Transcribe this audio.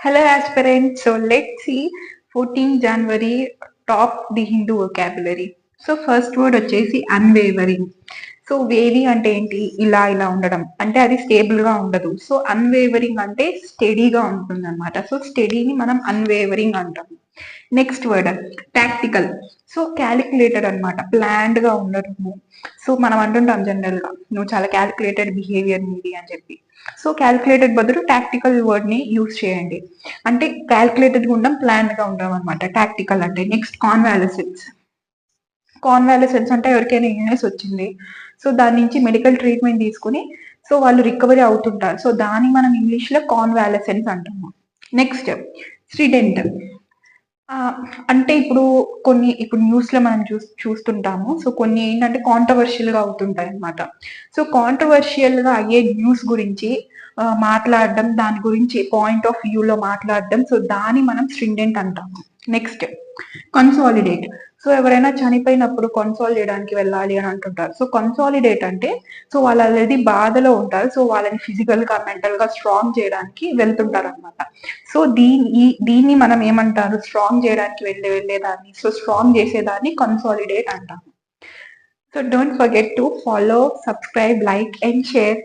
Hello aspirants, so let's see 14 January top the Hindu vocabulary. So first word వచ్చేసి unwavering. So vary అంటే ఏంటి, ఇలా ఇలా ఉండడం అంటే అది స్టేబుల్ గా ఉండదు. సో అన్వేవరింగ్ అంటే స్టడీగా ఉంటుంది అనమాట. సో స్టడీని మనం అన్వేవరింగ్ అంటాం. Next word tactical. So calculated అనమాట, ప్లాన్డ్ గా ఉండడము. సో మనం అంటుంటాం జనరల్ గా, నువ్వు చాలా క్యాలిక్యులేటెడ్ బిహేవియర్ నీది అని చెప్పి. సో క్యాలిక్యులేటెడ్ బదులు టాక్టికల్ వర్డ్ ని యూజ్ చేయండి. అంటే క్యాలిక్యులేటెడ్ గా ఉండడం, ప్లాన్ గా ఉండడం అనమాట టాక్టికల్ అంటే. నెక్స్ట్ కాన్వాలసెన్స్. కాన్వాలసెన్స్ అంటే ఎవరికైనా ఇల్నెస్ వచ్చింది, సో దాని నుంచి మెడికల్ ట్రీట్మెంట్ తీసుకుని సో వాళ్ళు రికవరీ అవుతుంటారు. సో దాన్ని మనం ఇంగ్లీష్ లో కాన్వాలసెన్స్ అంటాము. Next student. అంటే ఇప్పుడు న్యూస్ లో మనం చూస్తుంటాము. సో కొన్ని ఏంటంటే కాంట్రవర్షియల్ గా అవుతుంటాయి అనమాట. సో కాంట్రవర్షియల్ గా అయ్యే న్యూస్ గురించి మాట్లాడడం, దాని గురించి పాయింట్ ఆఫ్ వ్యూ లో మాట్లాడడం, సో దాన్ని మనం స్ట్రిండెంట్ అంటాము. Next consolidate. సో ఎవరైనా చనిపోయినప్పుడు కన్సాల్ చేయడానికి వెళ్ళాలి అని అంటుంటారు. సో కన్సాలిడేట్ అంటే సో వాళ్ళు ఆల్రెడీ బాధలో ఉంటారు, సో వాళ్ళని ఫిజికల్ గా మెంటల్ గా స్ట్రాంగ్ చేయడానికి వెళ్తుంటారు అనమాట. సో దీన్ని మనం ఏమంటారు, స్ట్రాంగ్ చేయడానికి వెళ్ళేదాన్ని, సో స్ట్రాంగ్ చేసేదాన్ని కన్సాలిడేట్ అంటాము. So don't forget to follow, subscribe, like and share.